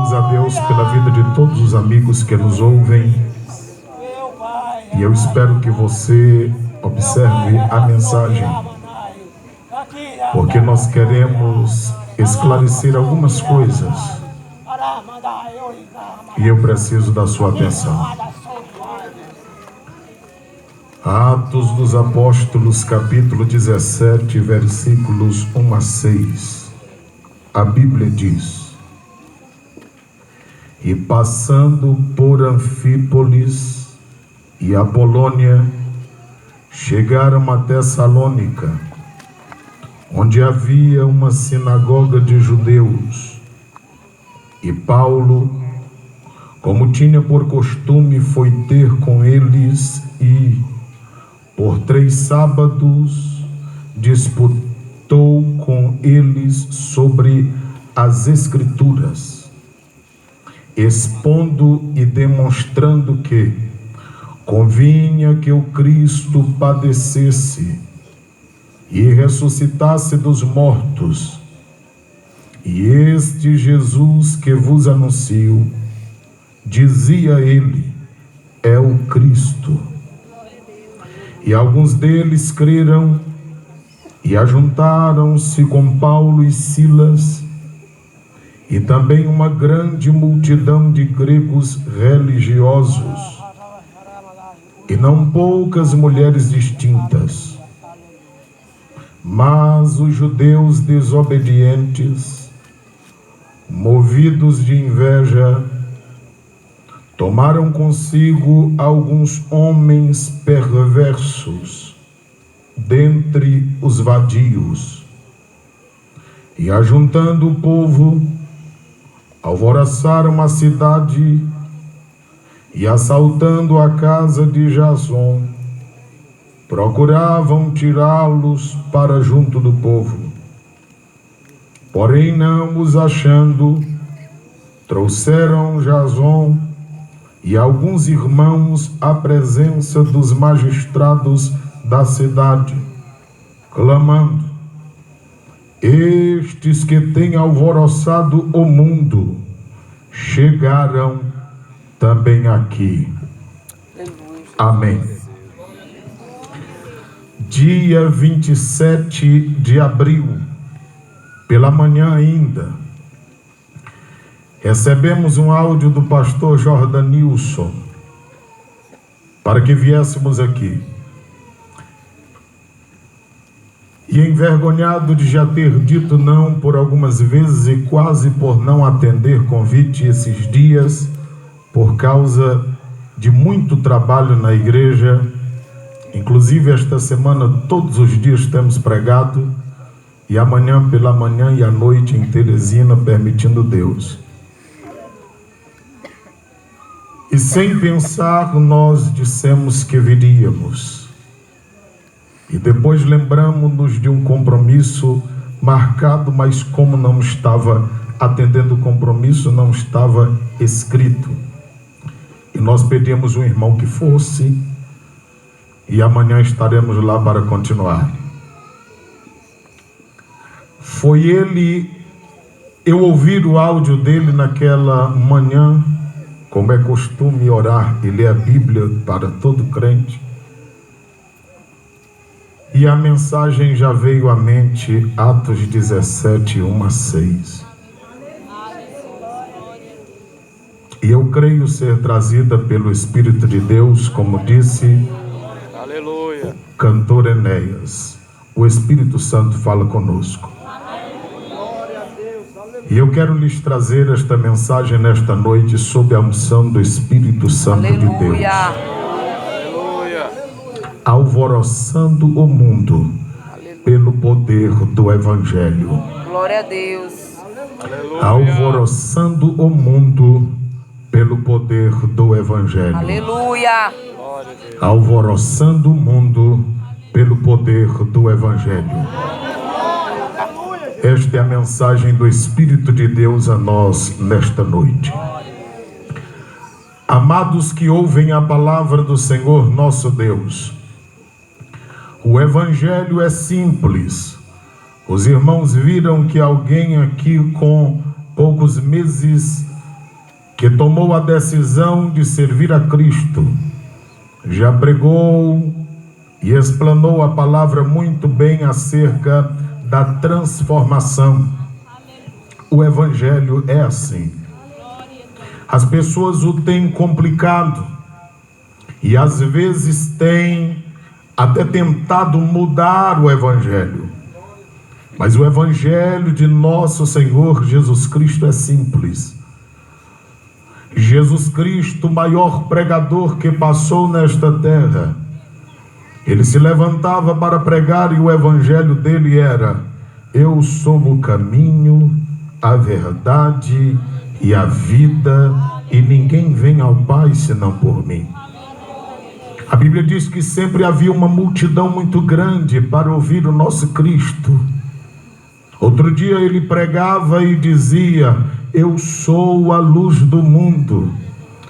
Louvamos a Deus pela vida de todos os amigos que nos ouvem. E eu espero que você observe a mensagem, porque nós queremos esclarecer algumas coisas e eu preciso da sua atenção. Atos dos Apóstolos, capítulo 17, versículos 1 a 6. A Bíblia diz: E passando por Anfípolis e Apolônia, chegaram a Tessalônica, onde havia uma sinagoga de judeus. E Paulo, como tinha por costume, foi ter com eles e, por 3 sábados, disputou com eles sobre as Escrituras, expondo e demonstrando que convinha que o Cristo padecesse e ressuscitasse dos mortos, e este Jesus que vos anuncio, dizia ele, é o Cristo. E alguns deles creram e ajuntaram-se com Paulo e Silas, e também uma grande multidão de gregos religiosos, e não poucas mulheres distintas. Mas os judeus desobedientes, movidos de inveja, tomaram consigo alguns homens perversos dentre os vadios, e ajuntando o povo, alvoroçaram a cidade e, assaltando a casa de Jason, procuravam tirá-los para junto do povo. Porém, não os achando, trouxeram Jason e alguns irmãos à presença dos magistrados da cidade, clamando: estes que têm alvoroçado o mundo chegaram também aqui. Amém. Dia 27 de abril, pela manhã ainda, recebemos um áudio do pastor Jordanilson para que viéssemos aqui. E envergonhado de já ter dito não por algumas vezes e quase por não atender convite esses dias, por causa de muito trabalho na igreja, inclusive esta semana todos os dias temos pregado, e amanhã pela manhã e à noite em Teresina, permitindo Deus. E sem pensar, nós dissemos que viríamos. E depois lembramos-nos de um compromisso marcado, mas como não estava atendendo o compromisso, não estava escrito. E nós pedimos um irmão que fosse, e amanhã estaremos lá para continuar. Foi ele, eu ouvi o áudio dele naquela manhã, como é costume orar e ler a Bíblia para todo crente. E a mensagem já veio à mente, Atos 17, 1 a 6. E eu creio ser trazida pelo Espírito de Deus, como disse Aleluia. o cantor Enéas. O Espírito Santo fala conosco. E eu quero lhes trazer esta mensagem nesta noite sob a unção do Espírito Santo de Deus. Alvoroçando o mundo pelo poder do Evangelho. Glória a Deus. Alvoroçando o mundo pelo poder do Evangelho. Aleluia. Alvoroçando o mundo pelo poder do Evangelho. Esta é a mensagem do Espírito de Deus a nós nesta noite. Amados que ouvem a palavra do Senhor nosso Deus, o Evangelho é simples. Os irmãos viram que alguém aqui com poucos meses que tomou a decisão de servir a Cristo, já pregou e explanou a palavra muito bem acerca da transformação. O Evangelho é assim. As pessoas o têm complicado e às vezes têm até tentado mudar o Evangelho. Mas o Evangelho de nosso Senhor Jesus Cristo é simples. Jesus Cristo, o maior pregador que passou nesta terra, ele se levantava para pregar e o Evangelho dele era: eu sou o caminho, a verdade e a vida, e ninguém vem ao Pai senão por mim. A Bíblia diz que sempre havia uma multidão muito grande para ouvir o nosso Cristo. Outro dia ele pregava e dizia: eu sou a luz do mundo.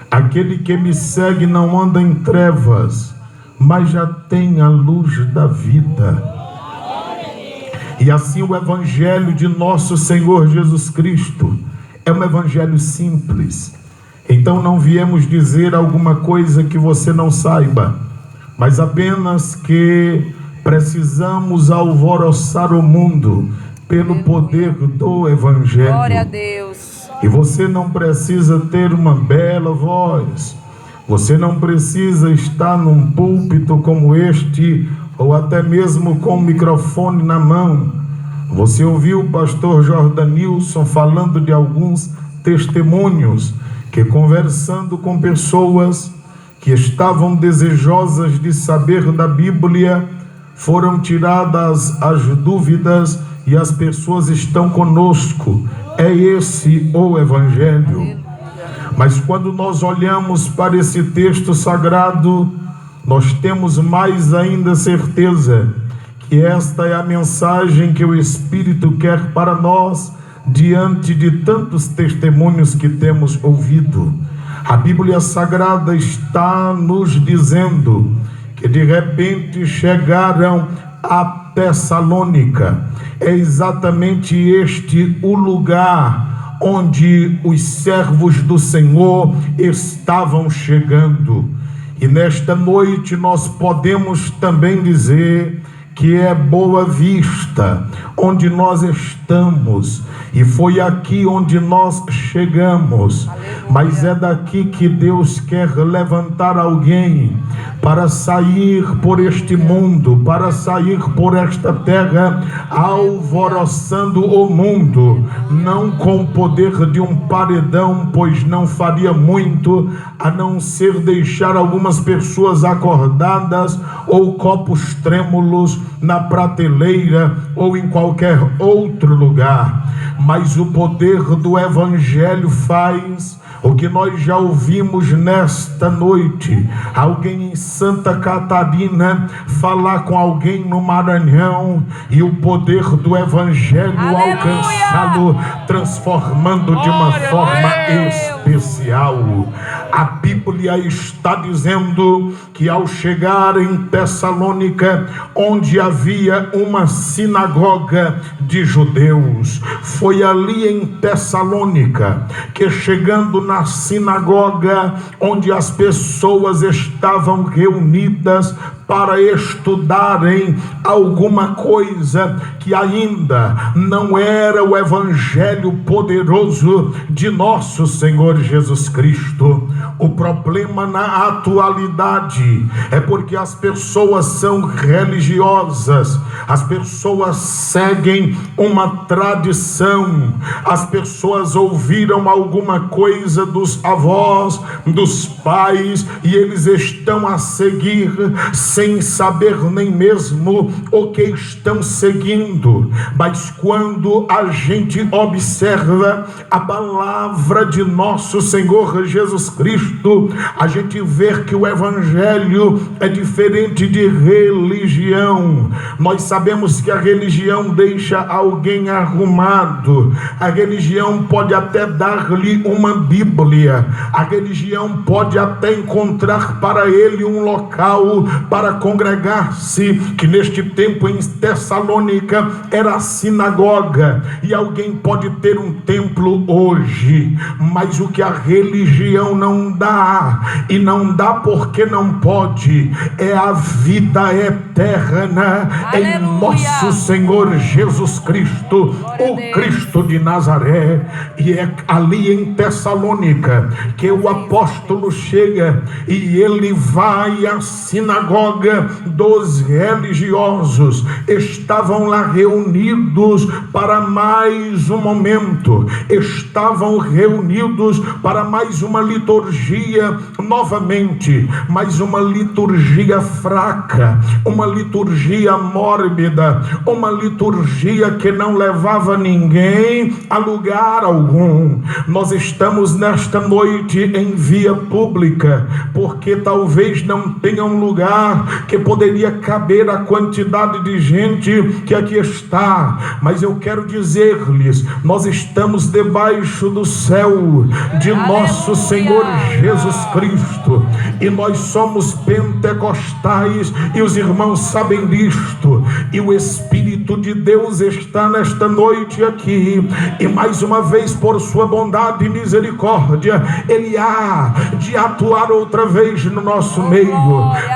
Aquele que me segue não anda em trevas, mas já tem a luz da vida. E assim o Evangelho de nosso Senhor Jesus Cristo é um Evangelho simples. Então não viemos dizer alguma coisa que você não saiba, mas apenas que precisamos alvoroçar o mundo pelo poder do Evangelho. Glória a Deus. E você não precisa ter uma bela voz, você não precisa estar num púlpito como este, ou até mesmo com o microfone na mão. Você ouviu o pastor Jordanilson falando de alguns testemunhos, que conversando com pessoas que estavam desejosas de saber da Bíblia, foram tiradas as dúvidas e as pessoas estão conosco. É esse o Evangelho. Mas quando nós olhamos para esse texto sagrado, nós temos mais ainda certeza que esta é a mensagem que o Espírito quer para nós, diante de tantos testemunhos que temos ouvido. A Bíblia Sagrada está nos dizendo que de repente chegaram a Tessalônica. É exatamente este o lugar onde os servos do Senhor estavam chegando. E nesta noite nós podemos também dizer que é Boa Vista, onde nós estamos, e foi aqui onde nós chegamos. Aleluia. Mas é daqui que Deus quer levantar alguém para sair por este mundo, para sair por esta terra, alvoroçando o mundo, não com o poder de um paredão, pois não faria muito, a não ser deixar algumas pessoas acordadas ou copos trêmulos na prateleira ou em qualquer outro lugar. Mas o poder do Evangelho faz o que nós já ouvimos nesta noite: alguém em Santa Catarina falar com alguém no Maranhão e o poder do Evangelho alcançá-lo, transformando de uma forma especial. A Bíblia está dizendo que ao chegar em Tessalônica, onde havia uma sinagoga de judeus, foi ali em Tessalônica que, chegando na sinagoga onde as pessoas estavam reunidas para estudarem alguma coisa que ainda não era o Evangelho poderoso de nosso Senhor Jesus Cristo. O problema na atualidade é porque as pessoas são religiosas, as pessoas seguem uma tradição, as pessoas ouviram alguma coisa dos avós, dos pais, e eles estão a seguir sem saber nem mesmo o que estão seguindo. Mas quando a gente observa a palavra de nosso Senhor Jesus Cristo, a gente vê que o Evangelho é diferente de religião. Nós sabemos que a religião deixa alguém arrumado, a religião pode até dar-lhe uma Bíblia, a religião pode até encontrar para ele um local para para congregar-se, que neste tempo em Tessalônica era a sinagoga. E alguém pode ter um templo hoje, mas o que a religião não dá, e não dá porque não pode, é a vida eterna. Aleluia. Em nosso Senhor Jesus Cristo, o Cristo de Nazaré. E é ali em Tessalônica que o apóstolo chega e ele vai à sinagoga dos religiosos. Estavam lá reunidos para mais um momento, estavam reunidos para mais uma liturgia novamente, mais uma liturgia fraca, uma liturgia mórbida, uma liturgia que não levava ninguém a lugar algum. Nós estamos nesta noite em via pública, porque talvez não tenha um lugar que poderia caber a quantidade de gente que aqui está, mas eu quero dizer-lhes, nós estamos debaixo do céu de nosso Senhor Jesus Cristo, e nós somos pentecostais, e os irmãos sabem disto, e o Espírito de Deus está nesta noite aqui, e mais uma vez, por sua bondade e misericórdia, Ele há de atuar outra vez no nosso meio.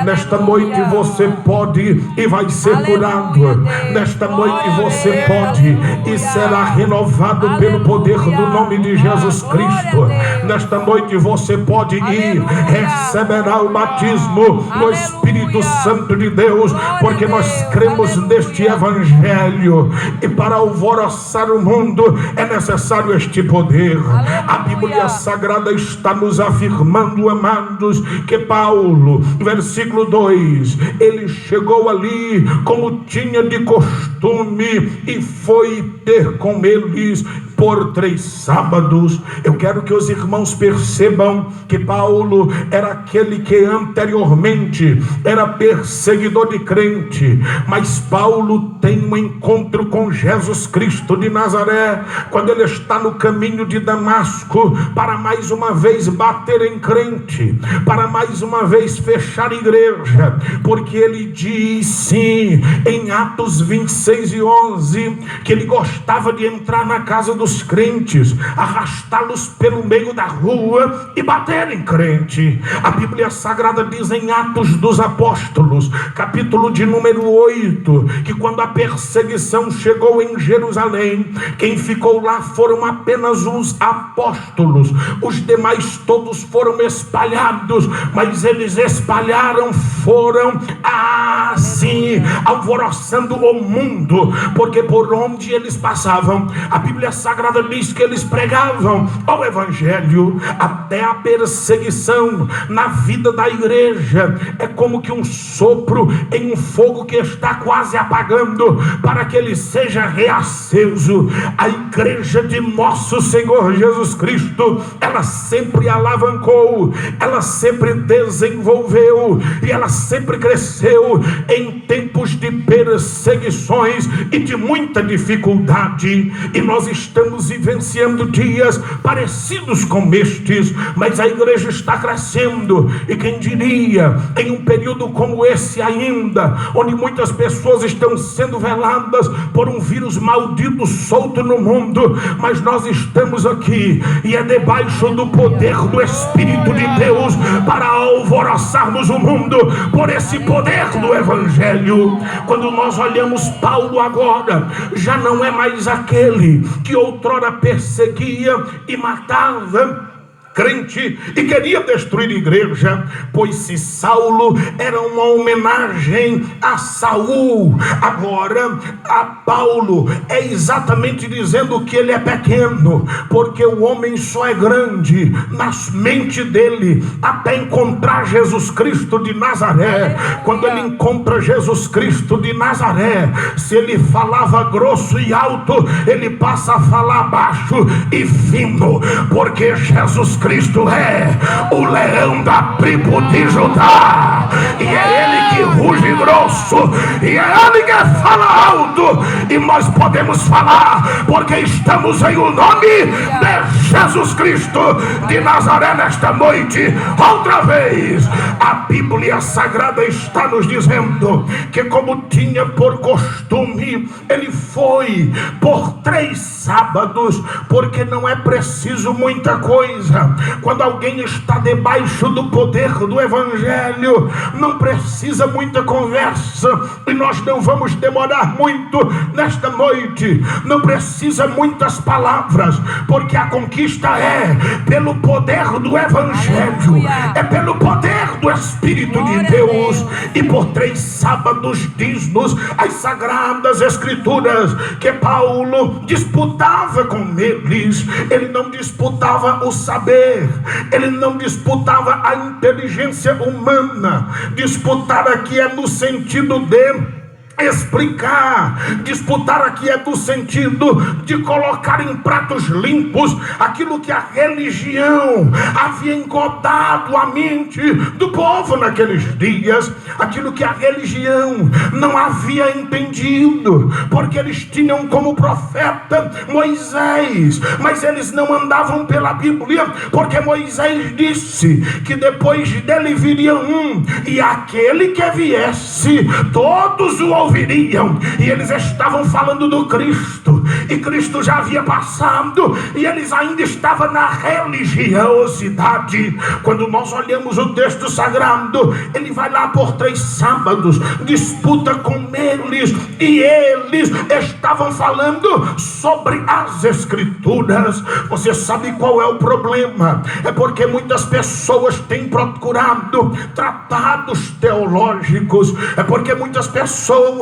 Nesta noite você pode e vai ser curado. Nesta noite você pode e será renovado pelo poder do nome de Jesus Cristo. Nesta noite você pode ir, receberá o batismo no Espírito Santo de Deus, porque nós cremos neste Evangelho, e para alvoroçar o mundo é necessário este poder. A Bíblia Sagrada está nos afirmando, amados, que Paulo, versículo 2, ele chegou ali como tinha de costume e foi ter com eles por 3 sábados. Eu quero que os irmãos percebam que Paulo era aquele que anteriormente era perseguidor de crente, mas Paulo tem um encontro com Jesus Cristo de Nazaré, quando ele está no caminho de Damasco, para mais uma vez bater em crente, para mais uma vez fechar igreja, porque ele diz sim, em Atos 26 e 11, que ele gostava de entrar na casa dos crentes, arrastá-los pelo meio da rua e bater em crente. A Bíblia Sagrada diz em Atos dos Apóstolos, capítulo de número 8, que quando a perseguição chegou em Jerusalém, quem ficou lá foram apenas os apóstolos, os demais todos foram espalhados, mas eles espalharam, foram assim, alvoroçando o mundo, porque por onde eles passavam, a Bíblia Sagrada diz que eles pregavam o Evangelho. Até a perseguição na vida da igreja é como que um sopro em um fogo que está quase apagando, para que ele seja reaceso. A igreja de nosso Senhor Jesus Cristo, ela sempre alavancou, ela sempre desenvolveu, e ela sempre cresceu em tempos de perseguições e de muita dificuldade, e nós estamos vivenciando dias parecidos com estes, mas a igreja está crescendo, e quem diria, em um período como esse ainda, onde muitas pessoas estão sendo veladas por um vírus maldito solto no mundo, mas nós estamos aqui, e é debaixo do poder do Espírito de Deus, para alvoroçarmos o mundo por esse poder do Evangelho. Quando nós olhamos Paulo agora, já não é mais aquele que outrora perseguia e matava crente e queria destruir a igreja, pois se Saulo era uma homenagem a Saul, agora a Paulo é exatamente dizendo que ele é pequeno, porque o homem só é grande na mente dele até encontrar Jesus Cristo de Nazaré. Quando ele encontra Jesus Cristo de Nazaré, se ele falava grosso e alto, ele passa a falar baixo e fino, porque Jesus Cristo é o leão da tribo de Judá, e é ele que ruge grosso, e é ele que fala alto, e nós podemos falar porque estamos em o nome de Jesus Cristo de Nazaré nesta noite. Outra vez, a Bíblia Sagrada está nos dizendo que, como tinha por costume, ele foi por 3 sábados, porque não é preciso muita coisa. Quando alguém está debaixo do poder do Evangelho, não precisa muita conversa, e nós não vamos demorar muito nesta noite. Não precisa muitas palavras, porque a conquista é pelo poder do Evangelho, é pelo poder do Espírito de Deus. E por 3 sábados diz-nos as Sagradas Escrituras que Paulo disputava com eles. Ele não disputava o saber, ele não disputava a inteligência humana. Disputar aqui é no sentido de explicar. Disputar aqui é no sentido de colocar em pratos limpos aquilo que a religião havia engodado a mente do povo naqueles dias, aquilo que a religião não havia entendido, porque eles tinham como profeta Moisés, mas eles não andavam pela Bíblia, porque Moisés disse que depois dele viria um, e aquele que viesse todos o ouviriam. E eles estavam falando do Cristo, e Cristo já havia passado, e eles ainda estavam na religiosidade. Quando nós olhamos o texto sagrado, ele vai lá por 3 sábados, disputa com eles, e eles estavam falando sobre as Escrituras. Você sabe qual é o problema? É porque muitas pessoas têm procurado tratados teológicos, é porque muitas pessoas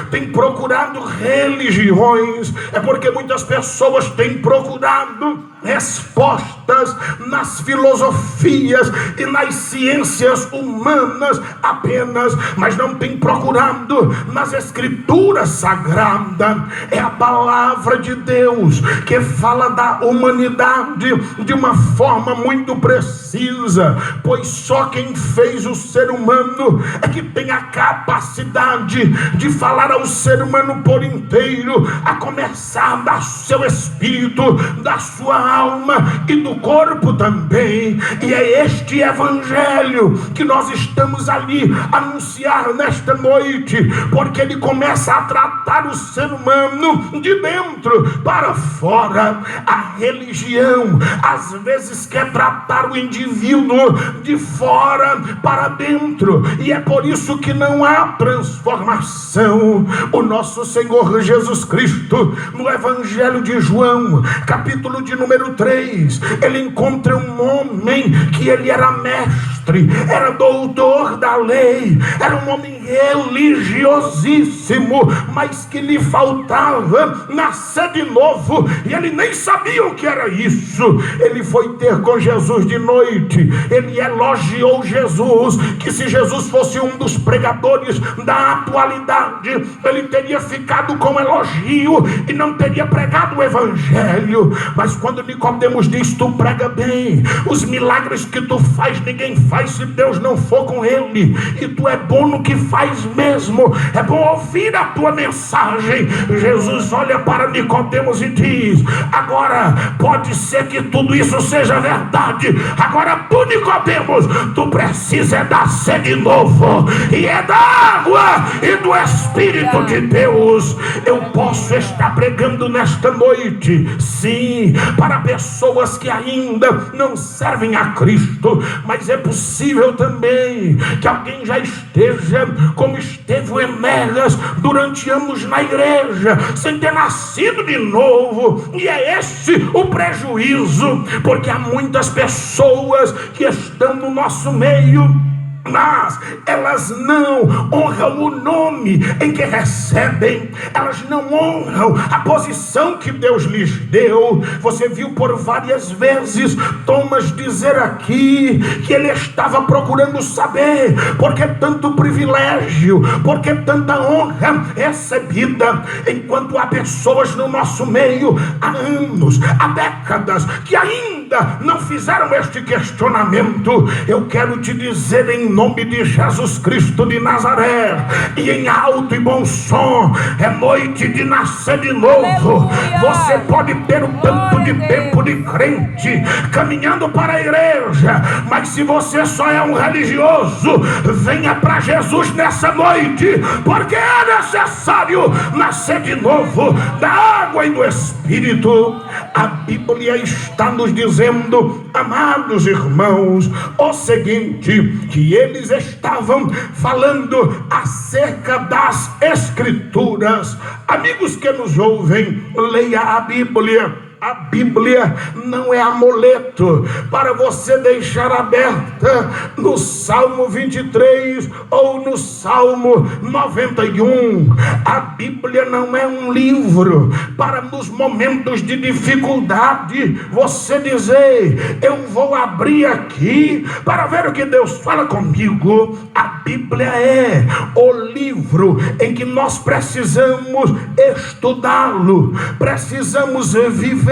têm procurado religiões, é porque muitas pessoas têm procurado respostas nas filosofias e nas ciências humanas apenas, mas não têm procurado nas Escrituras Sagradas. É a palavra de Deus que fala da humanidade de uma forma muito precisa, pois só quem fez o ser humano é que tem a capacidade de falar ao ser humano por inteiro, a começar do seu espírito, da sua alma e do corpo também. E é este evangelho que nós estamos ali a anunciar nesta noite, porque ele começa a tratar o ser humano de dentro para fora. A religião às vezes quer tratar o indivíduo de fora para dentro, e é por isso que não há transformação. O nosso Senhor Jesus Cristo, no Evangelho de João, capítulo de número 3, ele encontra um homem que ele era mestre, era doutor da lei, era um homem religiosíssimo, mas que lhe faltava nascer de novo, e ele nem sabia o que era isso. Ele foi ter com Jesus de noite, ele elogiou Jesus, que se Jesus fosse um dos pregadores da atualidade, ele teria ficado com elogio e não teria pregado o Evangelho. Mas quando Nicodemos diz: tu prega bem, os milagres que tu faz ninguém faz se Deus não for com ele, e tu é bom no que faz mesmo, é bom ouvir a tua mensagem. Jesus olha para Nicodemos e diz: agora pode ser que tudo isso seja verdade, agora tu, Nicodemos, tu precisa nascer de novo, e é da água e do Espírito de Deus. Eu posso estar pregando nesta noite, sim, para pessoas que ainda não servem a Cristo, mas é possível também que alguém já esteja como esteve o Enéas durante anos na igreja, sem ter nascido de novo, e é esse o prejuízo, porque há muitas pessoas que estão no nosso meio, mas elas não honram o nome em que recebem, elas não honram a posição que Deus lhes deu. Você viu por várias vezes Thomas dizer aqui que ele estava procurando saber por que tanto privilégio, por que tanta honra recebida, enquanto há pessoas no nosso meio há anos, há décadas, que ainda não fizeram este questionamento. Eu quero te dizer em nome de Jesus Cristo de Nazaré, e em alto e bom som, é noite de nascer de novo. Aleluia. Você pode ter um tanto de tempo de crente caminhando para a igreja, mas se você só é um religioso, venha para Jesus nessa noite, porque é necessário nascer de novo da água e do Espírito. A Bíblia está nos dizendo, amados irmãos, o seguinte, que eles estavam falando acerca das Escrituras. Amigos que nos ouvem, leia a Bíblia. A Bíblia não é amuleto para você deixar aberta no Salmo 23 ou no Salmo 91. A Bíblia não é um livro para nos momentos de dificuldade você dizer, eu vou abrir aqui para ver o que Deus fala comigo. A Bíblia é o livro em que nós precisamos estudá-lo, precisamos viver,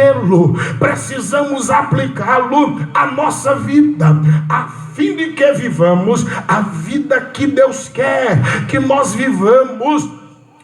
precisamos aplicá-lo à nossa vida, a fim de que vivamos a vida que Deus quer que nós vivamos,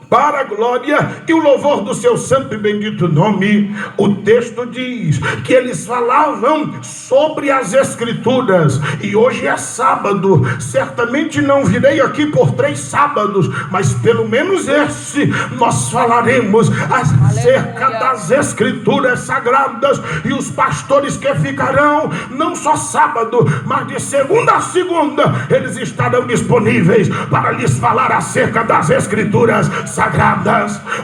para a glória e o louvor do seu santo e bendito nome. O texto diz que eles falavam sobre as Escrituras, e hoje é sábado, certamente não virei aqui por 3 sábados, mas pelo menos esse nós falaremos acerca das Escrituras sagradas, e os pastores que ficarão não só sábado, mas de segunda a segunda, eles estarão disponíveis para lhes falar acerca das Escrituras sagradas.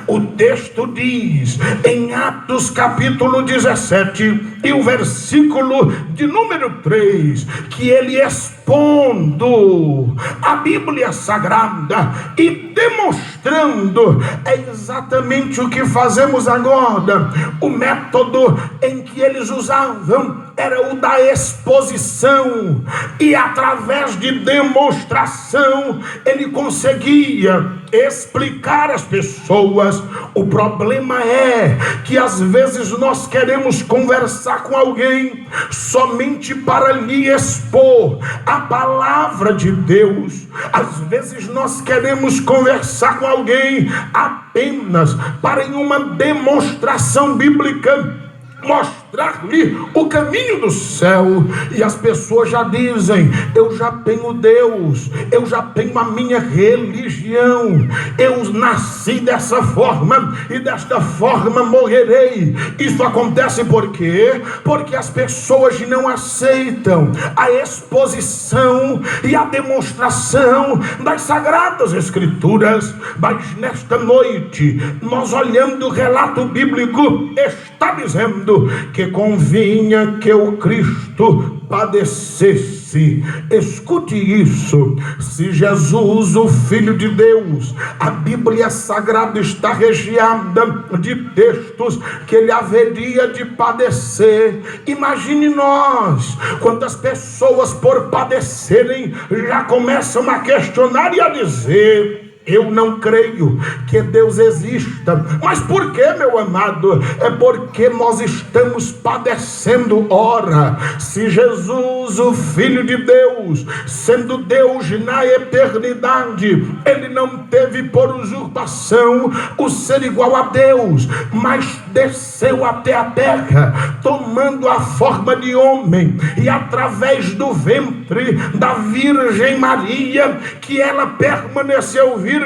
O texto diz em Atos capítulo 17 e o versículo de número 3, que ele expondo a Bíblia Sagrada e demonstrando exatamente o que fazemos agora. O método em que eles usavam era o da exposição, e através de demonstração ele conseguia explicar às pessoas. O problema é que às vezes nós queremos conversar com alguém somente para lhe expor a palavra de Deus. Às vezes nós queremos conversar com alguém apenas para, em uma demonstração bíblica, mostrar-lhe o caminho do céu, e as pessoas já dizem, eu já tenho Deus, eu já tenho a minha religião, eu nasci dessa forma e desta forma morrerei. Isso acontece por quê? Porque as pessoas não aceitam a exposição e a demonstração das Sagradas Escrituras. Mas nesta noite, nós olhando o relato bíblico, está dizendo que convinha que o Cristo padecesse. Escute isso. Se Jesus, o Filho de Deus, a Bíblia Sagrada está recheada de textos que ele haveria de padecer. Imagine nós, quantas pessoas por padecerem já começam a questionar e a dizer, eu não creio que Deus exista. Mas por que, meu amado? É porque nós estamos padecendo. Ora, se Jesus, o Filho de Deus, sendo Deus na eternidade, ele não teve por usurpação o ser igual a Deus, mas desceu até a terra, tomando a forma de homem, e através do ventre da Virgem Maria, que ela permaneceu virgem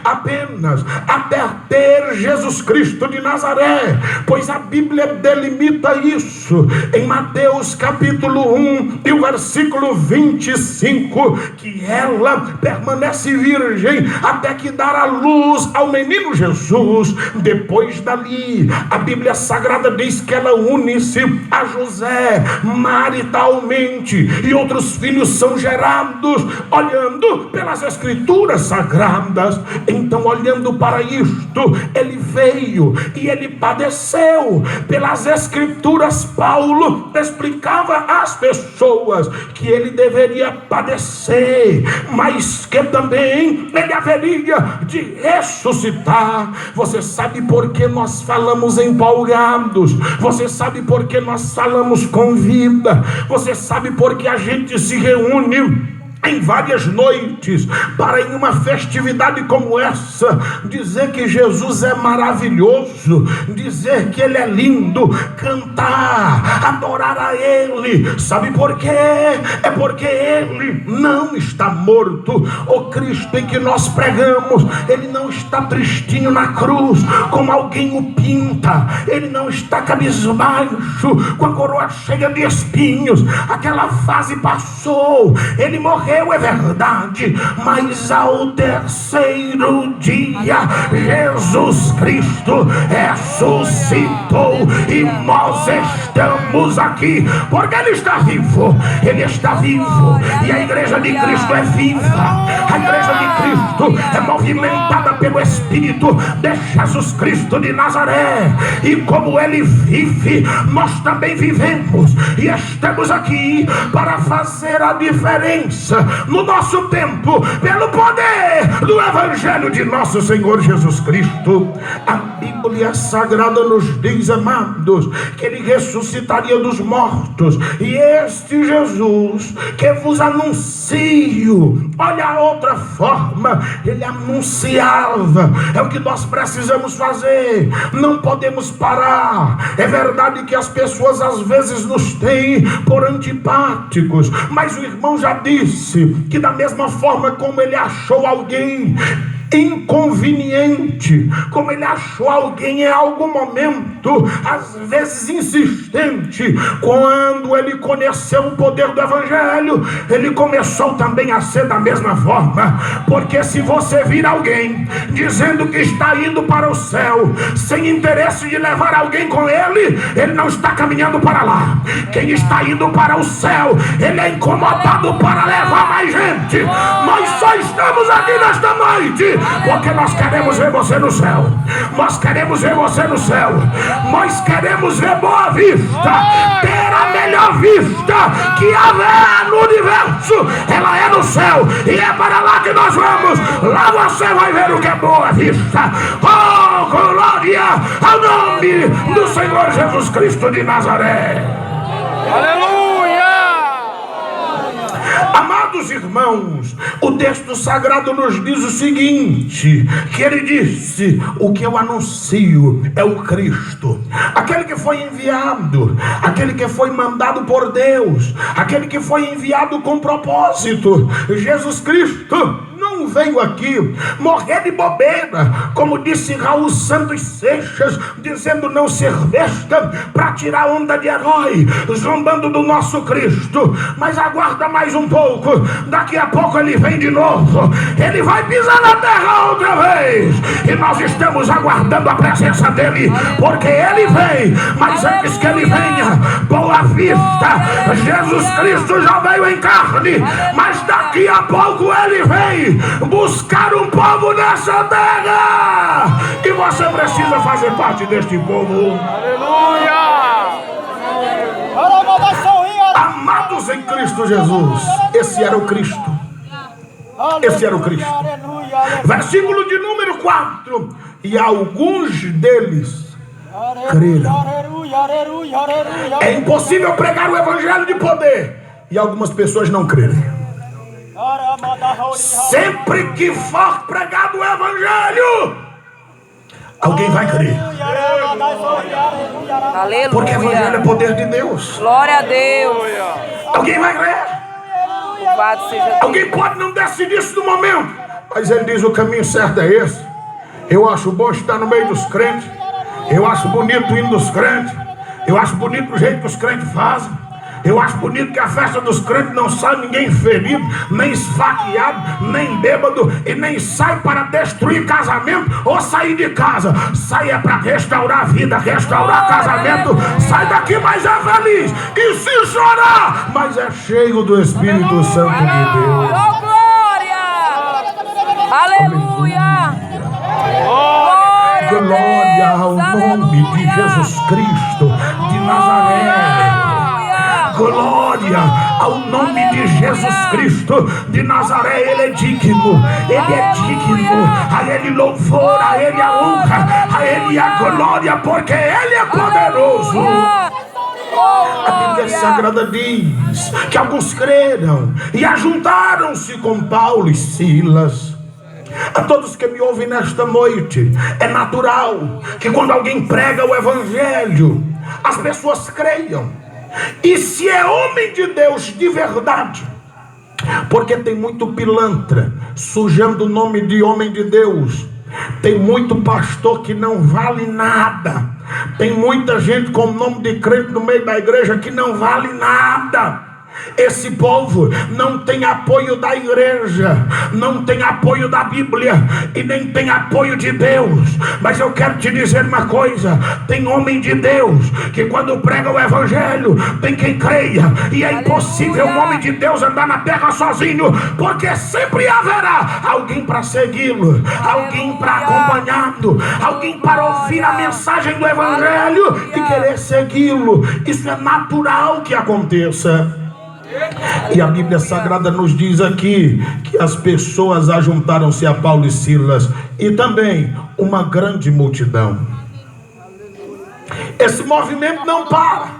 apenas até ter Jesus Cristo de Nazaré, pois a Bíblia delimita isso em Mateus capítulo 1 e o versículo 25, que ela permanece virgem até que dará luz ao menino Jesus. Depois dali, a Bíblia Sagrada diz que ela une-se a José maritalmente, e outros filhos são gerados olhando pelas Escrituras Sagradas. Então, olhando para isto, ele veio e ele padeceu. Pelas Escrituras, Paulo explicava às pessoas que ele deveria padecer, mas que também ele haveria de ressuscitar. Você sabe por que nós falamos empolgados? Você sabe por que nós falamos com vida? Você sabe por que a gente se reúne em várias noites, para em uma festividade como essa, dizer que Jesus é maravilhoso, dizer que Ele é lindo, cantar, adorar a Ele. Sabe por quê? É porque Ele não está morto. O Cristo em que nós pregamos, Ele não está tristinho na cruz, como alguém o pinta. Ele não está cabisbaixo, com a coroa cheia de espinhos. Aquela fase passou. Ele morreu, é verdade, mas ao terceiro dia Jesus Cristo ressuscitou e nós estamos aqui porque Ele está vivo. Ele está vivo e a igreja de Cristo é viva. A igreja de Cristo é movimentada pelo Espírito de Jesus Cristo de Nazaré, e como Ele vive, nós também vivemos e estamos aqui para fazer a diferença no nosso tempo, pelo poder do Evangelho de nosso Senhor Jesus Cristo. A Bíblia Sagrada nos diz, amados, que Ele ressuscitaria dos mortos, e este Jesus que vos anuncio, olha a outra forma, Ele anunciava. É o que nós precisamos fazer, não podemos parar. É verdade que as pessoas às vezes nos têm por antipáticos, mas o irmão já disse que da mesma forma como ele achou alguém inconveniente, como ele achou alguém em algum momento, às vezes insistente, quando ele conheceu o poder do Evangelho, ele começou também a ser da mesma forma. Porque se você vir alguém dizendo que está indo para o céu, sem interesse de levar alguém com ele, ele não está caminhando para lá. Quem está indo para o céu, ele é incomodado para levar mais gente. Nós só estamos aqui nesta noite porque nós queremos ver você no céu. Nós queremos ver você no céu. Nós queremos ver Boa Vista ter a melhor vista que haverá no universo. Ela é no céu e é para lá que nós vamos. Lá você vai ver o que é Boa Vista. Oh, glória ao nome do Senhor Jesus Cristo de Nazaré. Aleluia! Amados irmãos, o texto sagrado nos diz o seguinte, que Ele disse: o que eu anuncio é o Cristo, aquele que foi enviado, aquele que foi mandado por Deus, aquele que foi enviado com propósito. Jesus Cristo não veio aqui morrer de bobeira, como disse Raul Santos Seixas, dizendo não ser besta para tirar onda de herói, zombando do nosso Cristo. Mas aguarda mais um pouco, daqui a pouco Ele vem de novo. Ele vai pisar na terra outra vez, e nós estamos aguardando a presença dEle, porque Ele vem. Mas antes que Ele venha, Boa Vista, Jesus Cristo já veio em carne, mas daqui a pouco Ele vem buscar um povo nessa terra, e você precisa fazer parte deste povo. Aleluia! Amados em Cristo Jesus, esse era o Cristo. Esse era o Cristo. Versículo de número 4: e alguns deles creram. É impossível pregar o evangelho de poder e algumas pessoas não crerem. Sempre que for pregado o evangelho, alguém vai crer. Aleluia. Porque o evangelho é poder de Deus. Glória a Deus. Alguém vai crer. Louvado seja Deus. Alguém pode não decidir isso no momento, mas Ele diz: o caminho certo é esse. Eu acho bom estar no meio dos crentes. Eu acho bonito o hino dos crentes. Eu acho bonito o jeito que os crentes fazem. Eu acho bonito que a festa dos crentes não sai ninguém ferido, nem esfaqueado, nem bêbado, e nem sai para destruir casamento ou sair de casa. Sai é para restaurar a vida, restaurar casamento. Sai daqui, mas é feliz, e se chorar, mas é cheio do Espírito Santo de Deus. Oh, glória! Aleluia! Glória ao nome de Jesus Cristo de Nazaré. Glória ao nome de Jesus Cristo de Nazaré. Ele é digno, Ele é digno. A Ele louvor, a Ele a honra, a Ele a glória, porque Ele é poderoso. A Bíblia Sagrada diz que alguns creram e ajuntaram-se com Paulo e Silas. A todos que me ouvem nesta noite, é natural que quando alguém prega o Evangelho, as pessoas creiam. E se é homem de Deus de verdade, porque tem muito pilantra sujando o nome de homem de Deus, tem muito pastor que não vale nada, tem muita gente com o nome de crente no meio da igreja que não vale nada. Esse povo não tem apoio da igreja, não tem apoio da Bíblia e nem tem apoio de Deus. Mas eu quero te dizer uma coisa: tem homem de Deus que quando prega o Evangelho tem quem creia. E é impossível um homem de Deus andar na terra sozinho, porque sempre haverá alguém para segui-lo, alguém para acompanhá-lo, alguém para ouvir a mensagem do Evangelho e querer segui-lo. Isso é natural que aconteça. E a Bíblia Sagrada nos diz aqui que as pessoas ajuntaram-se a Paulo e Silas, e também uma grande multidão. Esse movimento não para.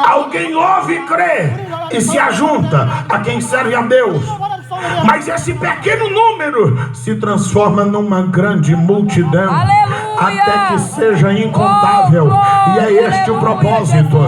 Alguém ouve e crê e se ajunta a quem serve a Deus. Mas esse pequeno número se transforma numa grande multidão. Aleluia! Até que seja incontável. E é este o propósito.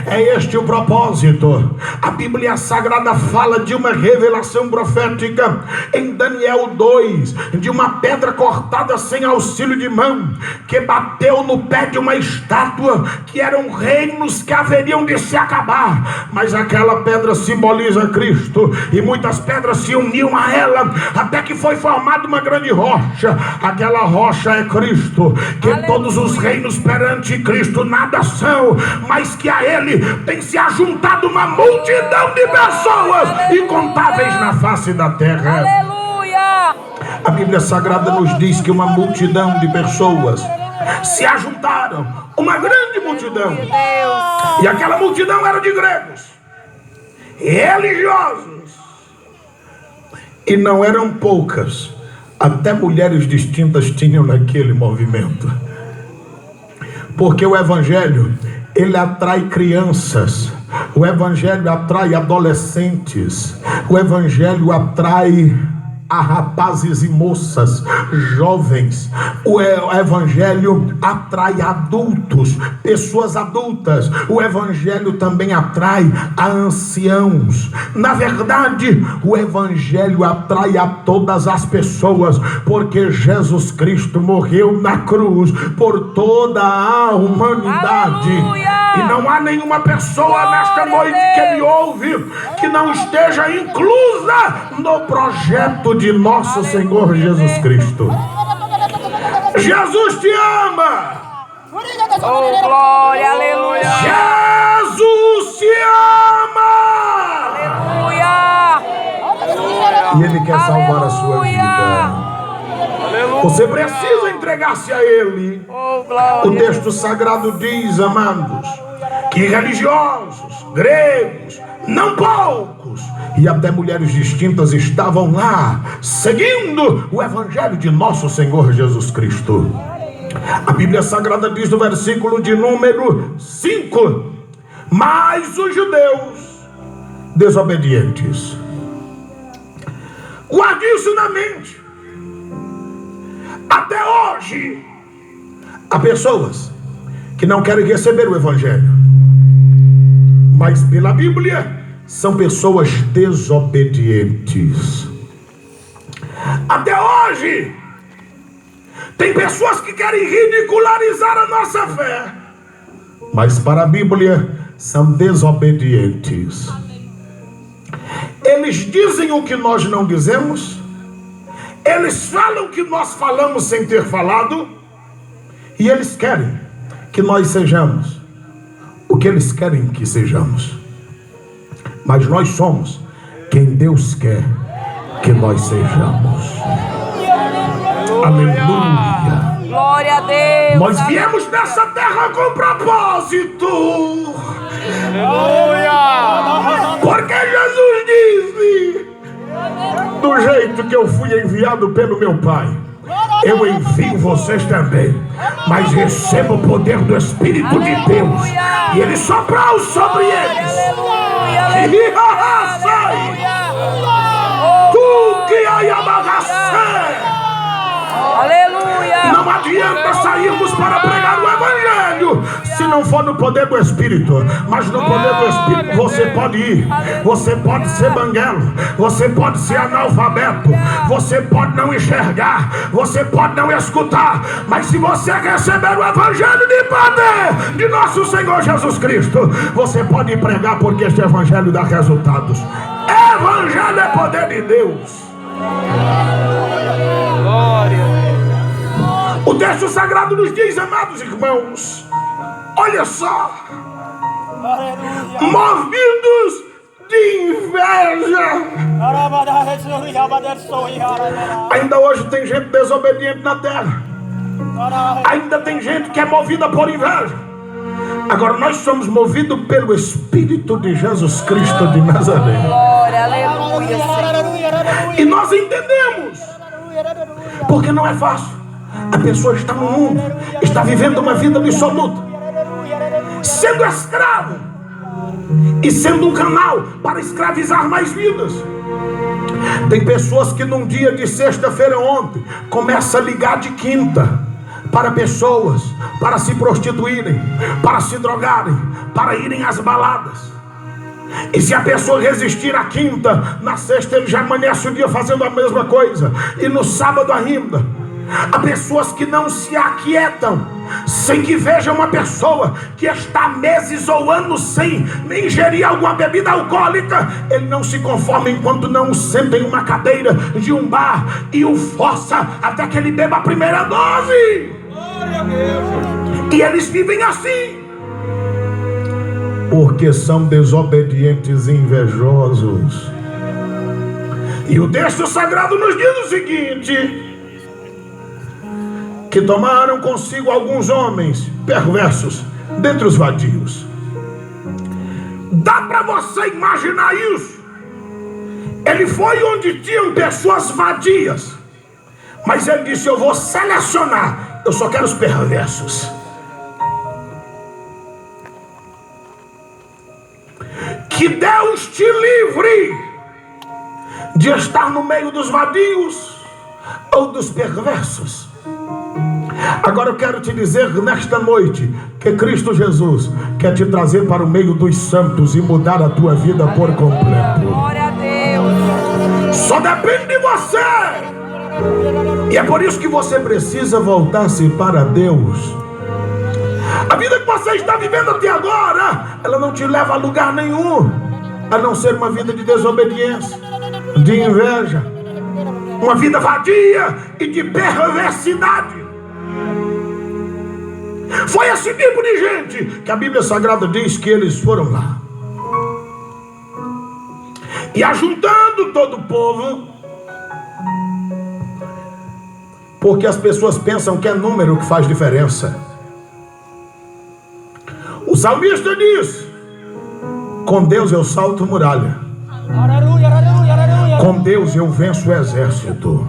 É este o propósito. A Bíblia Sagrada fala de uma revelação profética em Daniel 2, de uma pedra cortada sem auxílio de mão, que bateu no pé de uma estátua, que eram reinos que haveriam de se acabar. Mas aquela pedra simboliza Cristo, e muitas pedras se uniam a ela, até que foi formada uma grande rocha. Aquela rocha é Cristo, que todos os reinos perante Cristo nada são, mas que a ele tem se ajuntado uma multidão de pessoas incontáveis na face da terra. Aleluia! A Bíblia Sagrada nos diz que uma multidão de pessoas se ajuntaram, uma grande multidão. E aquela multidão era de gregos, religiosos, e não eram poucas, até mulheres distintas tinham naquele movimento. Porque o Evangelho, ele atrai crianças, o Evangelho atrai adolescentes, o Evangelho atrai a rapazes e moças, jovens. O Evangelho atrai adultos, pessoas adultas. O Evangelho também atrai a anciãos. Na verdade, o Evangelho atrai a todas as pessoas, porque Jesus Cristo morreu na cruz por toda a humanidade. Aleluia! E não há nenhuma pessoa nesta noite que me ouve que não esteja inclusa no projeto de nosso Senhor Jesus Cristo. Jesus te ama. Oh, glória, aleluia! Jesus te ama. Aleluia! E Ele quer salvar a sua vida. Você precisa entregar-se a Ele. Oh, glória! O texto sagrado diz, amados, que religiosos, gregos, não poucos, e até mulheres distintas estavam lá, seguindo o Evangelho de nosso Senhor Jesus Cristo. A Bíblia Sagrada diz no versículo de número 5: mas os judeus desobedientes. Guarde isso na mente. Até hoje há pessoas que não querem receber o Evangelho, mas pela Bíblia são pessoas desobedientes. Até hoje tem pessoas que querem ridicularizar a nossa fé, mas para a Bíblia são desobedientes. Eles dizem o que nós não dizemos, eles falam o que nós falamos sem ter falado, e eles querem que nós sejamos o que eles querem que sejamos. Mas nós somos quem Deus quer que nós sejamos. Aleluia! Glória a Deus! Nós viemos dessa terra com propósito. Aleluia! Porque Jesus disse: do jeito que eu fui enviado pelo meu Pai, eu envio vocês também. mas receba o poder do Espírito de Deus. E ele soprou sobre eles. Tu que Aleluia. não adianta sairmos para pregar o Evangelho se não for no poder do Espírito. Mas no poder do Espírito você pode ir. Você pode ser banguelo. Você pode ser analfabeto. Você pode não enxergar. Você pode não escutar. Mas se você receber o Evangelho de poder de nosso Senhor Jesus Cristo, você pode pregar, porque este Evangelho dá resultados. Evangelho é poder de Deus. O texto sagrado nos diz, amados irmãos, olha só, movidos de inveja. Ainda hoje tem gente desobediente na terra. Ainda tem gente que é movida por inveja. Agora nós somos movidos pelo Espírito de Jesus Cristo de Nazaré. Glória, aleluia, Senhor. E nós entendemos, porque não é fácil. A pessoa está no mundo, está vivendo uma vida absoluta, sendo escravo e sendo um canal para escravizar mais vidas. Tem pessoas que num dia de sexta-feira ontem começa a ligar de quinta para pessoas, para se prostituírem, para se drogarem, para irem às baladas. E se a pessoa resistir à quinta, na sexta ele já amanhece o dia fazendo a mesma coisa, e no sábado ainda. Há pessoas que não se aquietam sem que vejam uma pessoa que está meses ou anos sem ingerir alguma bebida alcoólica. Ele não se conforma enquanto não o senta em uma cadeira de um bar e o força até que ele beba a primeira dose. E eles vivem assim porque são desobedientes e invejosos. E o texto sagrado nos diz o seguinte: que tomaram consigo alguns homens perversos dentre os vadios. Dá para você imaginar isso? Ele foi onde tinham pessoas vadias, mas ele disse: eu vou selecionar, eu só quero os perversos. Que Deus te livre de estar no meio dos vadios ou dos perversos. Agora eu quero te dizer nesta noite que Cristo Jesus quer te trazer para o meio dos santos e mudar a tua vida por completo. Glória a Deus. Só depende de você. E é por isso que você precisa voltar-se para Deus. A vida que você está vivendo até agora, ela não te leva a lugar nenhum, a não ser uma vida de desobediência, de inveja, uma vida vadia e de perversidade. Foi esse tipo de gente que a Bíblia Sagrada diz que eles foram lá. E ajuntando todo o povo, porque as pessoas pensam que é número que faz diferença. O salmista diz: com Deus eu salto muralha, com Deus eu venço o exército.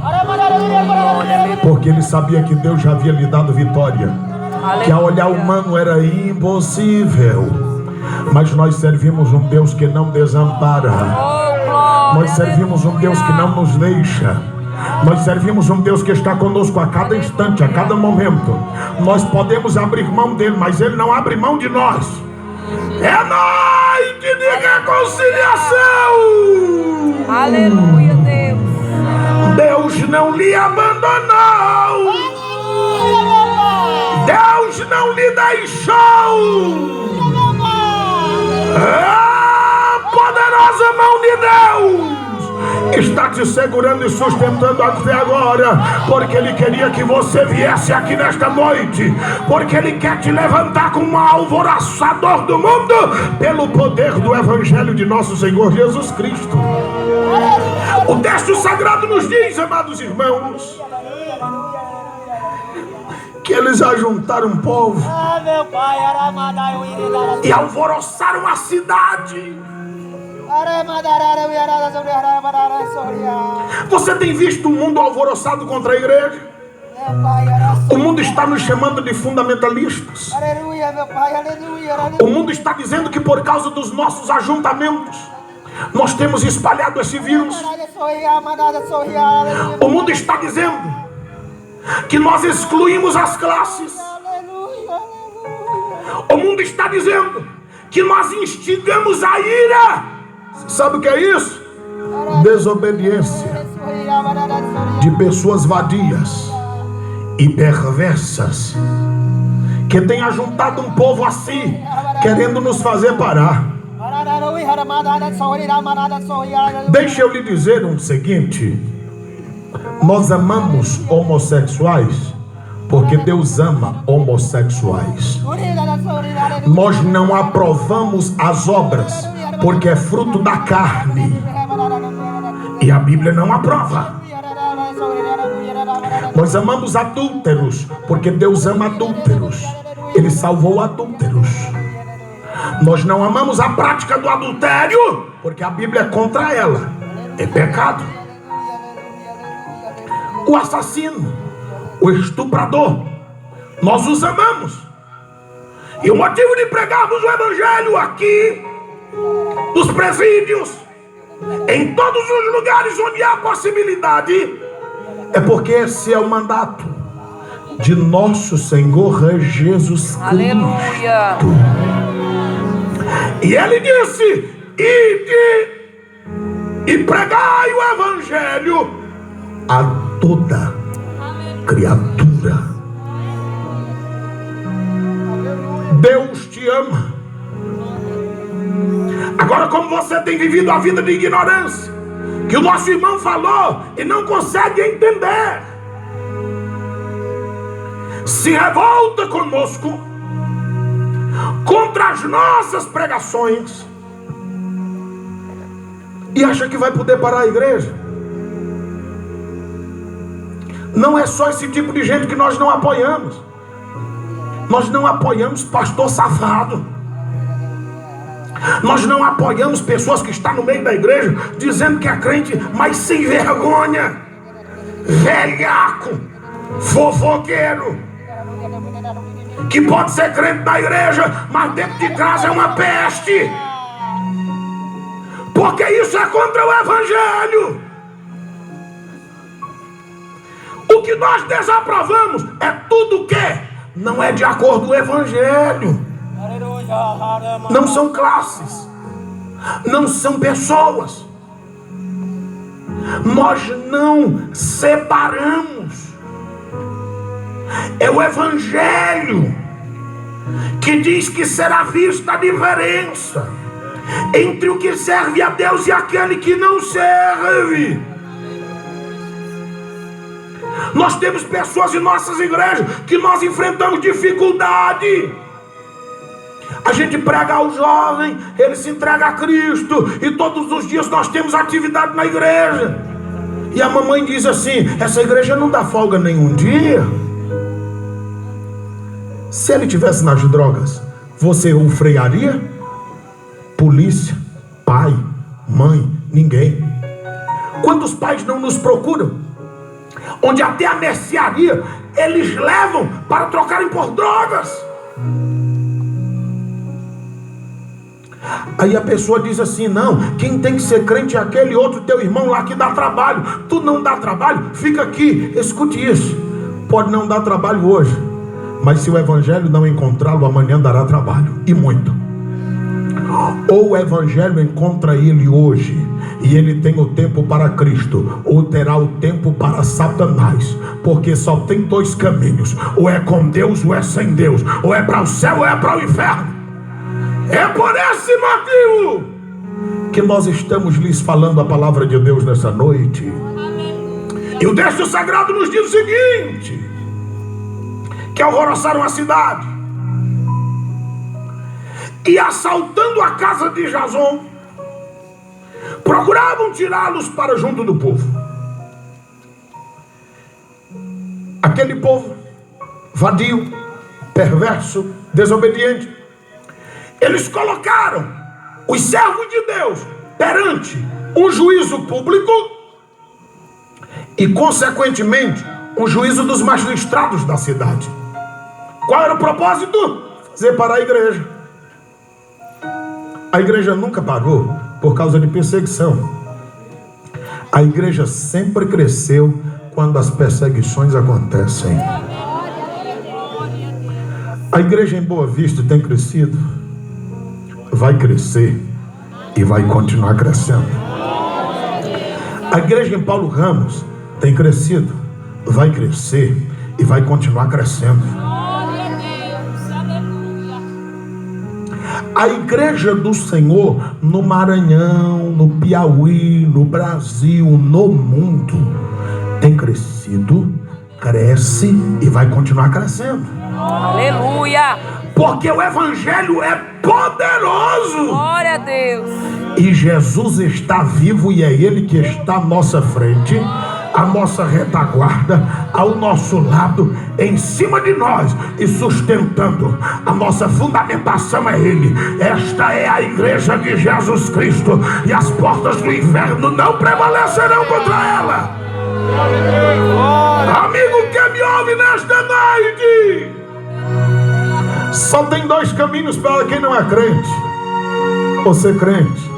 Porque ele sabia que Deus já havia lhe dado vitória, que a olhar humano era impossível. Mas nós servimos um Deus que não desampara. Nós servimos um Deus que não nos deixa. Nós servimos um Deus que está conosco a cada instante, a cada momento. Nós podemos abrir mão dele, mas ele não abre mão de nós. É noite de reconciliação. Aleluia, Deus. Deus não lhe abandonou. Deus não lhe deixou. A poderosa mão de Deus está te segurando e sustentando até agora, porque Ele queria que você viesse aqui nesta noite, porque Ele quer te levantar como um alvoroçador do mundo, pelo poder do Evangelho de nosso Senhor Jesus Cristo. O texto sagrado nos diz, amados irmãos, que eles ajuntaram um povo e alvoroçaram a cidade. Você Você tem visto o mundo alvoroçado contra a igreja? O mundo está nos chamando de fundamentalistas. Aleluia, meu Pai, aleluia, aleluia. O mundo está dizendo que por causa dos nossos ajuntamentos nós temos espalhado esse vírus. O mundo está dizendo que nós excluímos as classes. O mundo está dizendo que nós instigamos a ira. Sabe o que é isso? Desobediência de pessoas vadias e perversas que têm ajuntado um povo assim, querendo nos fazer parar. Deixa eu lhe dizer o seguinte: nós amamos homossexuais porque Deus ama homossexuais. Nós não aprovamos as obras porque é fruto da carne e a Bíblia não aprova. Nós amamos adúlteros porque Deus ama adúlteros. Ele salvou adúlteros. Nós não amamos a prática do adultério porque a Bíblia é contra ela. É pecado. O assassino, o estuprador, nós os amamos. E o motivo de pregarmos o Evangelho aqui, nos presídios, em todos os lugares onde há possibilidade, é porque esse é o mandato de nosso Senhor Jesus Cristo. Aleluia. E ele disse: ide e pregai o Evangelho a toda criatura. Deus te ama. Agora, como você tem vivido a vida de ignorância, que o nosso irmão falou e não consegue entender, se revolta conosco contra as nossas pregações e acha que vai poder parar a igreja. Não é só esse tipo de gente que nós não apoiamos. Nós não apoiamos pastor safado. Nós não apoiamos pessoas que estão no meio da igreja dizendo que é crente, mas sem vergonha, velhaco, fofoqueiro, que pode ser crente da igreja, mas dentro de casa é uma peste, porque isso é contra o Evangelho. O que nós desaprovamos é tudo que não é de acordo com o Evangelho. Não são classes, não são pessoas. Nós não separamos. É o Evangelho que diz que será vista a diferença entre o que serve a Deus e aquele que não serve. Nós temos pessoas em nossas igrejas que nós enfrentamos dificuldade. A gente prega ao jovem, ele se entrega a Cristo, e todos os dias nós temos atividade na igreja. E a mamãe diz assim: essa igreja não dá folga nenhum dia. Se ele tivesse nas drogas, você o frearia? Polícia, pai, mãe, ninguém. Quantos pais não nos procuram? Onde até a mercearia eles levam para trocarem por drogas. Aí a pessoa diz assim: não, quem tem que ser crente é aquele outro teu irmão lá que dá trabalho. Tu não dá trabalho? Fica aqui, escute isso. Pode não dar trabalho hoje, mas se o Evangelho não encontrá-lo, amanhã dará trabalho, e muito. Ou o Evangelho encontra ele hoje e ele tem o tempo para Cristo, ou terá o tempo para Satanás, porque só tem dois caminhos: ou é com Deus ou é sem Deus, ou é para o céu ou é para o inferno. É por esse motivo que nós estamos lhes falando a palavra de Deus nessa noite. E o texto sagrado nos diz o seguinte: que alvoroçaram a cidade e, assaltando a casa de Jason, procuravam tirá-los para junto do povo. Aquele povo vadio, perverso, desobediente, eles colocaram os servos de Deus perante um juízo público e, consequentemente, um juízo dos magistrados da cidade. Qual era o propósito? Fazer parar a igreja. A igreja nunca parou por causa de perseguição. A igreja sempre cresceu quando as perseguições acontecem. A igreja em Boa Vista tem crescido, vai crescer e vai continuar crescendo. A igreja em Paulo Ramos tem crescido, vai crescer e vai continuar crescendo. A igreja do Senhor no Maranhão, no Piauí, no Brasil, no mundo tem crescido, cresce e vai continuar crescendo. Aleluia. Porque o evangelho é poderoso. Glória a Deus. E Jesus está vivo e é Ele que está à nossa frente, à nossa retaguarda, ao nosso lado, em cima de nós e sustentando. A nossa fundamentação é Ele. Esta é a igreja de Jesus Cristo e as portas do inferno não prevalecerão contra ela. Amigo que me ouve nesta noite, só tem dois caminhos para quem não é crente: ou ser crente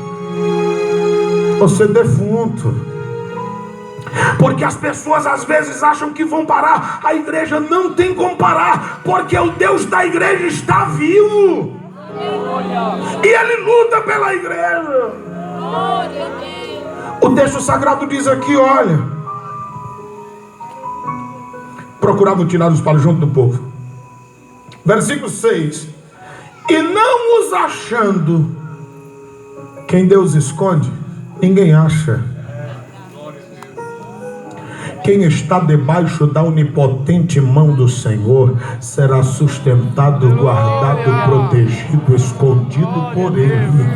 ou ser defunto. Porque as pessoas às vezes acham que vão parar. A igreja não tem como parar, porque o Deus da igreja está vivo e Ele luta pela igreja. O texto sagrado diz aqui, olha, procuravam tirar os palos junto do povo. Versículo 6: e não os achando, quem Deus esconde, ninguém acha. Quem está debaixo da onipotente mão do Senhor será sustentado, guardado, protegido, escondido por Ele.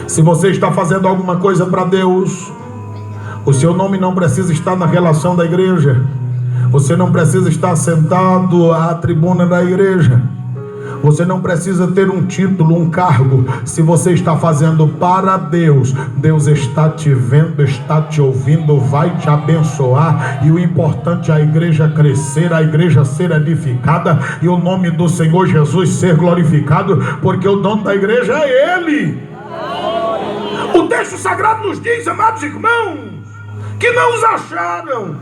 Se você está fazendo alguma coisa para Deus, o seu nome não precisa estar na relação da igreja. Você não precisa estar sentado à tribuna da igreja. Você não precisa ter um título, um cargo. Se você está fazendo para Deus, Deus está te vendo, está te ouvindo, vai te abençoar. E o importante é a igreja crescer, a igreja ser edificada e o nome do Senhor Jesus ser glorificado, porque o dono da igreja é Ele. O texto sagrado nos diz, amados irmãos, que não os acharam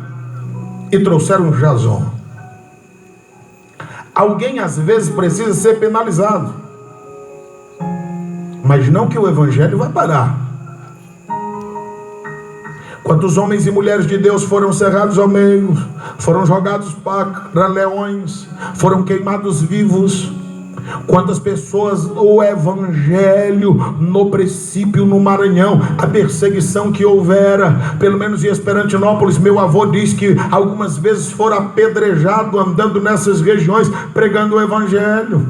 e trouxeram Jason. Alguém às vezes precisa ser penalizado, mas não que o evangelho vai parar. Quantos homens e mulheres de Deus foram cerrados ao meio, foram jogados para leões, foram queimados vivos? Quantas pessoas, o evangelho no princípio no Maranhão, a perseguição que houvera, pelo menos em Esperantinópolis, meu avô diz que algumas vezes foram apedrejados andando nessas regiões pregando o evangelho.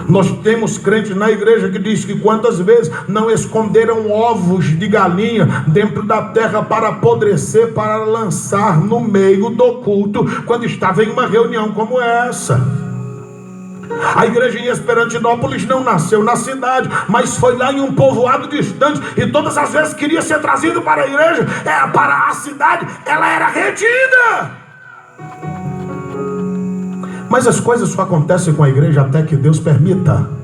Nós temos crentes na igreja que diz que quantas vezes não esconderam ovos de galinha dentro da terra para apodrecer, para lançar no meio do culto quando estava em uma reunião como essa. A igreja em Esperantinópolis não nasceu na cidade, mas foi lá em um povoado distante, e todas as vezes que queria ser trazido para a igreja, para a cidade, ela era retida. Mas as coisas só acontecem com a igreja até que Deus permita.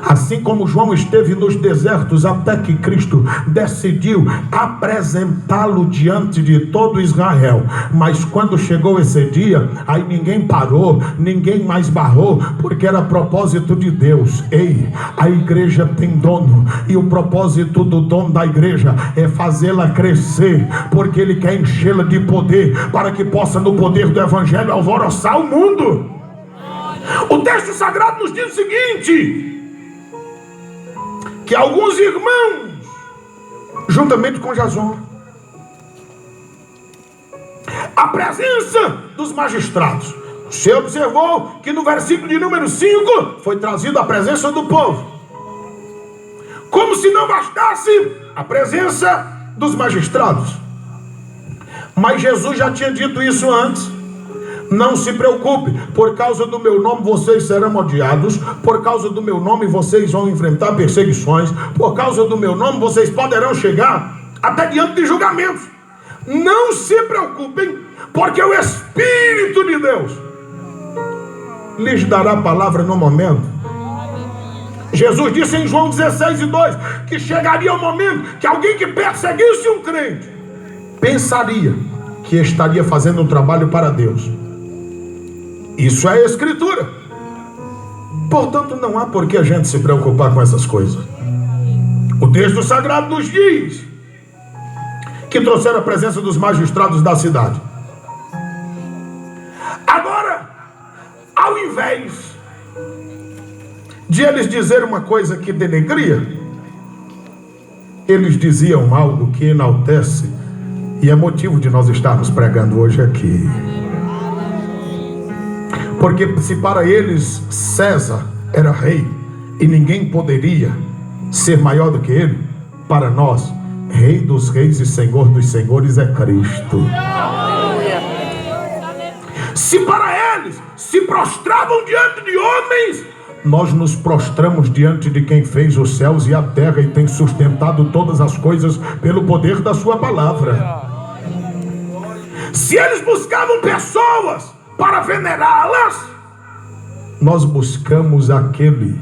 Assim como João esteve nos desertos até que Cristo decidiu apresentá-lo diante de todo Israel. Mas quando chegou esse dia, aí ninguém parou, ninguém mais barrou, porque era propósito de Deus. Ei, a igreja tem dono, e o propósito do dono da igreja é fazê-la crescer, porque Ele quer enchê-la de poder, para que possa no poder do evangelho alvoroçar o mundo. O texto sagrado nos diz o seguinte: que alguns irmãos, juntamente com Jason, a presença dos magistrados. Você observou que no versículo de número 5 foi trazido a presença do povo, como se não bastasse a presença dos magistrados. Mas Jesus já tinha dito isso antes: não se preocupe, por causa do meu nome vocês serão odiados, por causa do meu nome vocês vão enfrentar perseguições, por causa do meu nome vocês poderão chegar até diante de julgamentos. Não se preocupem, porque o Espírito de Deus lhes dará a palavra no momento. Jesus disse em João 16:2 que chegaria o momento que alguém que perseguisse um crente pensaria que estaria fazendo um trabalho para Deus. Isso é a Escritura. Portanto, não há por que a gente se preocupar com essas coisas. O texto sagrado nos diz que trouxeram a presença dos magistrados da cidade. Agora, ao invés de eles dizer uma coisa que denegria, eles diziam algo que enaltece, e é motivo de nós estarmos pregando hoje aqui. Porque se para eles César era rei e ninguém poderia ser maior do que ele, para nós, Rei dos reis e Senhor dos senhores é Cristo. Se para eles se prostravam diante de homens, nós nos prostramos diante de quem fez os céus e a terra e tem sustentado todas as coisas pelo poder da sua palavra. Se eles buscavam pessoas para venerá-las, nós buscamos aquele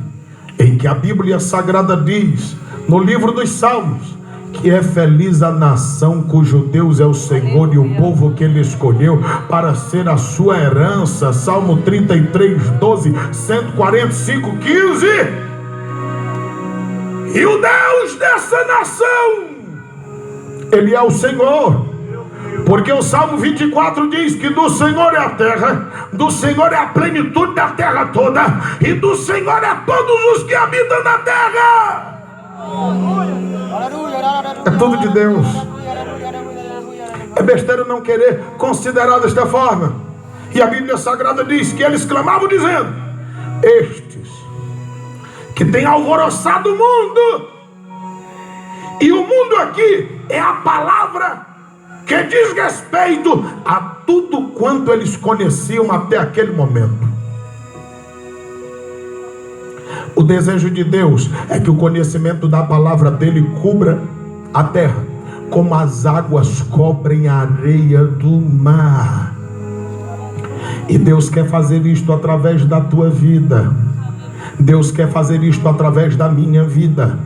em que a Bíblia Sagrada diz, no livro dos Salmos, que é feliz a nação cujo Deus é o Senhor e o povo que ele escolheu para ser a sua herança. Salmo 33:12, 145:15. E o Deus dessa nação, ele é o Senhor. Porque o Salmo 24 diz que do Senhor é a terra, do Senhor é a plenitude da terra toda, e do Senhor é todos os que habitam na terra. É tudo de Deus. É besteira não querer considerar desta forma. E a Bíblia Sagrada diz que eles clamavam dizendo: estes que têm alvoroçado o mundo. E o mundo aqui é a palavra que diz respeito a tudo quanto eles conheciam até aquele momento. O desejo de Deus é que o conhecimento da palavra dele cubra a terra, como as águas cobrem a areia do mar. E Deus quer fazer isto através da tua vida. Deus quer fazer isto através da minha vida.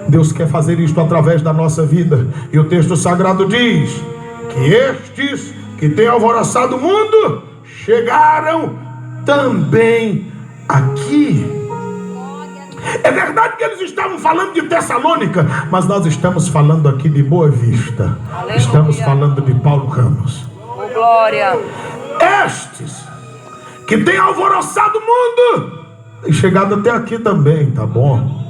Deus quer fazer isto através da nossa vida. E o texto sagrado diz que estes que têm alvoroçado o mundo chegaram também aqui. É verdade que eles estavam falando de Tessalônica, mas nós estamos falando aqui de Boa Vista. Aleluia. Estamos falando de Paulo Ramos. Glória. Estes que têm alvoroçado o mundo têm chegado até aqui também, tá bom?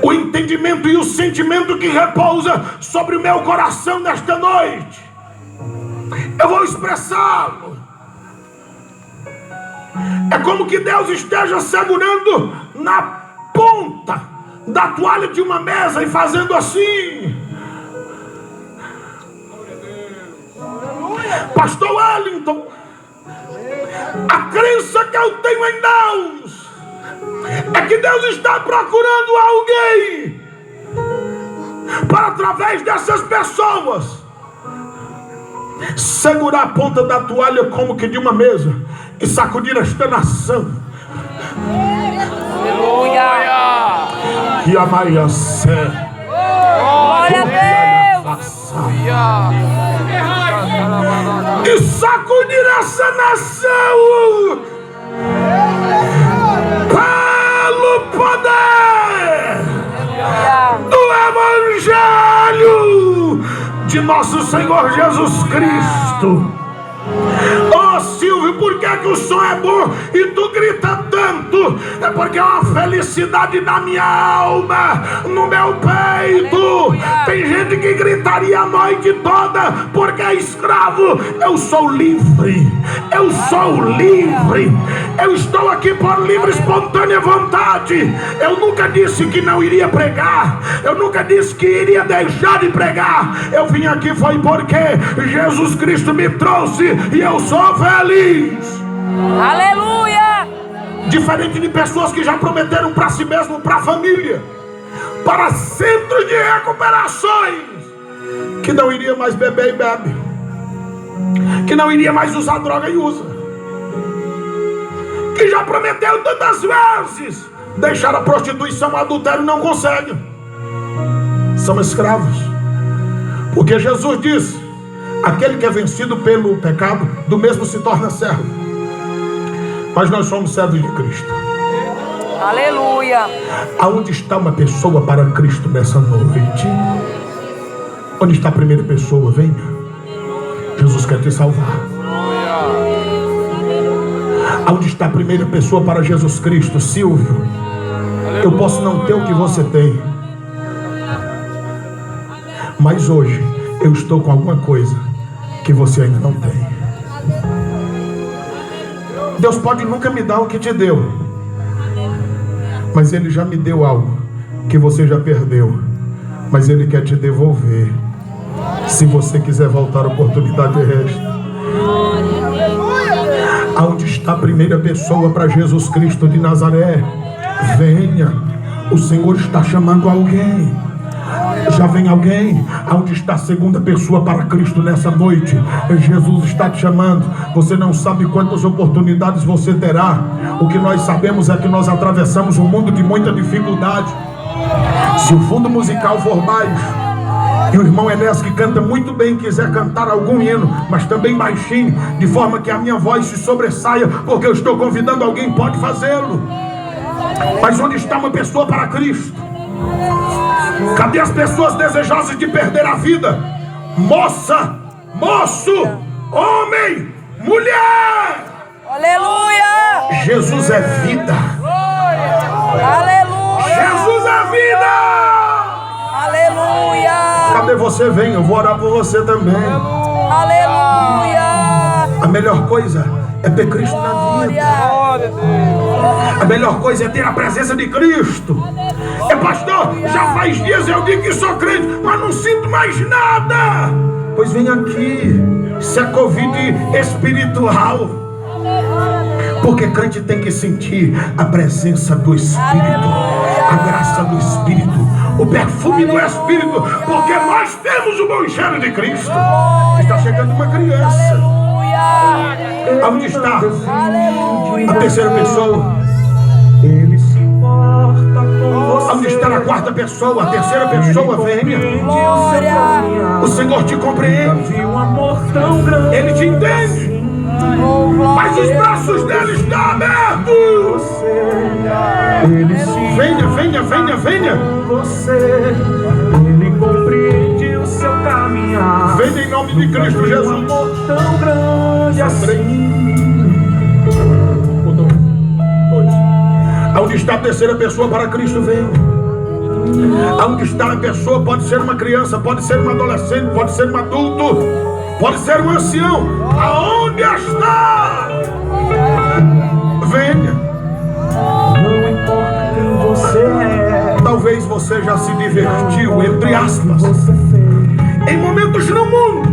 O entendimento e o sentimento que repousa sobre o meu coração nesta noite, eu vou expressá-lo. É como que Deus esteja segurando na ponta da toalha de uma mesa e fazendo assim. Pastor Wellington, a crença que eu tenho em Deus é que Deus está procurando alguém para, através dessas pessoas, segurar a ponta da toalha como que de uma mesa e sacudir esta nação. Aleluia. Que a Maria Sé. Glória a Deus. E sacudir essa nação pelo poder do Evangelho de nosso Senhor Jesus Cristo. Oh Silvio, por que o som é bom e tu grita tanto? É porque é uma felicidade na minha alma, no meu peito. Tem gente que gritaria a noite toda porque é escravo. Eu sou livre, eu sou livre. Eu estou aqui por livre e espontânea vontade. Eu nunca disse que não iria pregar, eu nunca disse que iria deixar de pregar. Eu vim aqui foi porque Jesus Cristo me trouxe e eu sou feliz. Aleluia. Diferente de pessoas que já prometeram para si mesmo, para a família, para centros de recuperações, que não iria mais beber e bebe, que não iria mais usar droga e usa, que já prometeu tantas vezes deixar a prostituição, o adultério, não consegue. São escravos, porque Jesus disse: aquele que é vencido pelo pecado, do mesmo se torna servo. Mas nós somos servos de Cristo. Aleluia. Aonde está uma pessoa para Cristo nessa noite? Onde está a primeira pessoa? Venha. Jesus quer te salvar. Aonde está a primeira pessoa para Jesus Cristo? Silvio, eu posso não ter o que você tem, mas hoje eu estou com alguma coisa que você ainda não tem. Deus pode nunca me dar o que te deu, mas Ele já me deu algo que você já perdeu, mas Ele quer te devolver. Se você quiser voltar, a oportunidade resta. Aonde está a primeira pessoa para Jesus Cristo de Nazaré? Venha, o Senhor está chamando alguém. Já vem alguém? Aonde está a segunda pessoa para Cristo nessa noite? Jesus está te chamando. Você não sabe quantas oportunidades você terá. O que nós sabemos é que nós atravessamos um mundo de muita dificuldade. Se o fundo musical for baixo, e o irmão Enéas, que canta muito bem, quiser cantar algum hino, mas também baixinho, de forma que a minha voz se sobressaia, porque eu estou convidando alguém, pode fazê-lo. Mas onde está uma pessoa para Cristo? Cadê as pessoas desejosas de perder a vida? Moça, moço, homem, mulher. Aleluia. Jesus é vida. Aleluia. Jesus é vida. Aleluia. Cadê você? Vem, eu vou orar por você também. Aleluia. A melhor coisa é ter Cristo na vida. A melhor coisa é ter a presença de Cristo. Pastor, já faz dias eu digo que sou crente, mas não sinto mais nada. Pois vem aqui. Isso é Covid espiritual. Porque crente tem que sentir a presença do Espírito, a graça do Espírito, o perfume do Espírito, porque nós temos o bom cheiro de Cristo. Está chegando uma criança. Onde está a terceira pessoa? Ele se importa com você. Onde está a quarta pessoa? A terceira pessoa? Venha. O Senhor te compreende. Um amor tão grande. Ele te entende. Mas os braços dele estão abertos. Ele se Venha, venha, venha, venha. você. Ele compreende o seu caminhar. Venha em nome de Cristo Um Jesus. amor tão grande assim. Aonde está a terceira pessoa para Cristo? Venha. Aonde está a pessoa? Pode ser uma criança, pode ser um adolescente, pode ser um adulto, pode ser um ancião. Aonde está? Venha. Não importa quem você é. Talvez você já se divertiu, entre aspas, Você fez. em momentos no mundo,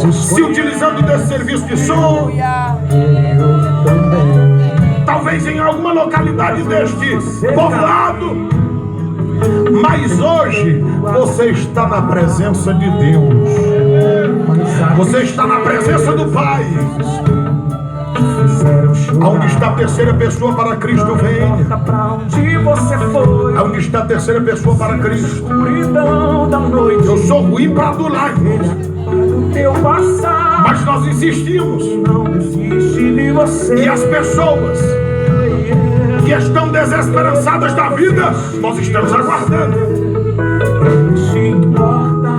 Jesus se utilizando desse serviço de som, eu também. talvez em alguma localidade deste povoado, mas hoje você está na presença de Deus, você está na presença do Pai. Aonde está a terceira pessoa para Cristo? Venha. Pra onde você foi? Aonde está a terceira pessoa para Cristo? Escuridão da noite. Eu sou ruim para adular, irmãos, O teu passado mas nós insistimos. não desiste de você. E as pessoas que estão desesperançadas da vida, nós estamos aguardando. Ele se importa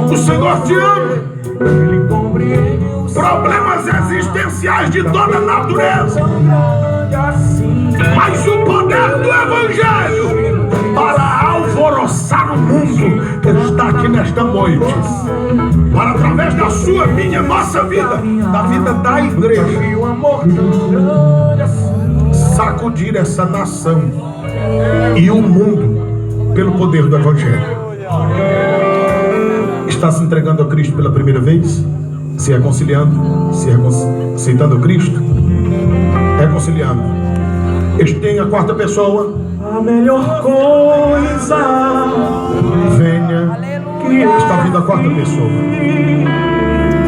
com O Senhor te ama. Ele compreende o seu Problemas existenciais de toda natureza, tão grande assim. mas o poder do Evangelho para alvoroçar o mundo está aqui nesta noite, para através da sua, minha, nossa vida, da vida da igreja, E o amor tão grande assim. sacudir essa nação e o mundo pelo poder do Evangelho. Está se entregando a Cristo pela primeira vez? Se reconciliando? Aceitando Cristo? Reconciliando. Este tem a quarta pessoa. A melhor coisa Venha. que Está vindo a quarta pessoa.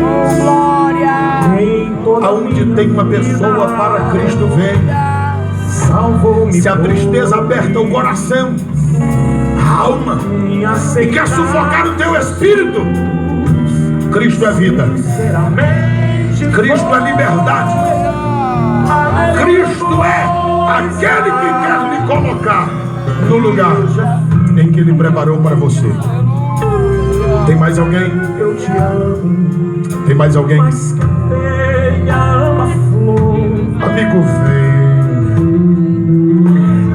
Oh, glória. Em toda Aonde tem uma pessoa para Cristo, vem. salvou-me. Se a tristeza aperta o coração, a alma, e quer sufocar o teu espírito, Cristo é vida, Cristo é liberdade, Cristo é aquele que quer lhe colocar no lugar em que Ele preparou para você. Tem mais alguém? Eu te amo, Tem mais alguém? mas que abelha ama flor. Amigo, vem.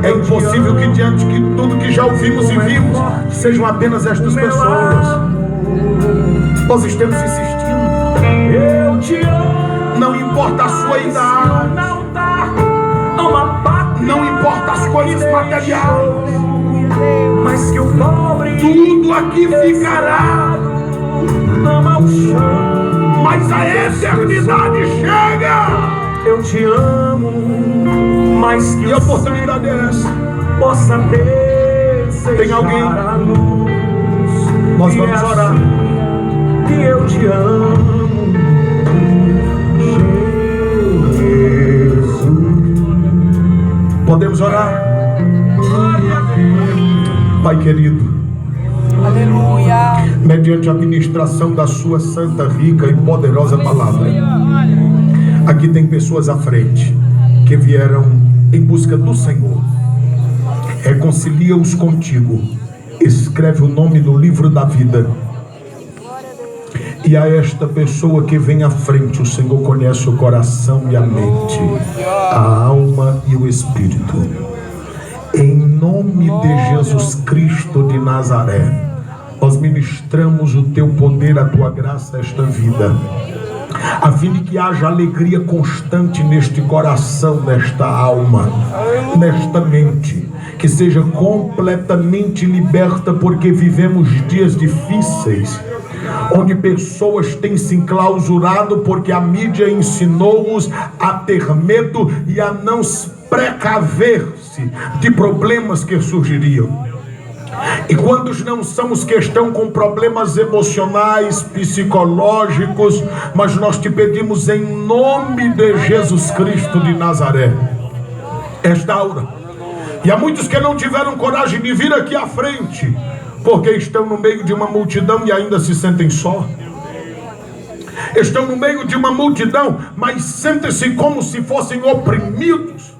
É impossível que diante de tudo que já ouvimos e vimos, sejam apenas estas pessoas. Nós estamos insistindo. Eu te amo. Não importa a sua idade, Não dá uma pátria, não importa as coisas materiais, mas que o pobre tudo aqui ficará, ama o chão. mas a eternidade chega. Eu te amo, mas que E a oportunidade é essa. possa desejar Tem alguém? a luz. Nós E vamos é orar. assim que eu te amo, Jesus. Podemos orar? Pai querido, Aleluia. mediante a ministração da sua santa, rica e poderosa palavra, aqui tem pessoas à frente que vieram em busca do Senhor. Reconcilia-os contigo, escreve o nome no livro da vida. E a esta pessoa que vem à frente, o Senhor conhece o coração e a mente, a alma e o espírito. Em nome de Jesus Cristo de Nazaré, nós ministramos o teu poder, a tua graça a esta vida, a fim de que haja alegria constante neste coração, nesta alma, nesta mente, que seja completamente liberta, porque vivemos dias difíceis, onde pessoas têm se enclausurado porque a mídia ensinou-os a ter medo e a não precaver-se de problemas que surgiriam. E quantos não são os que estão com problemas emocionais, psicológicos, mas nós te pedimos em nome de Jesus Cristo de Nazaré, esta aura. E há muitos que não tiveram coragem de vir aqui à frente, porque estão no meio de uma multidão e ainda se sentem só. Estão no meio de uma multidão, mas sentem-se como se fossem oprimidos.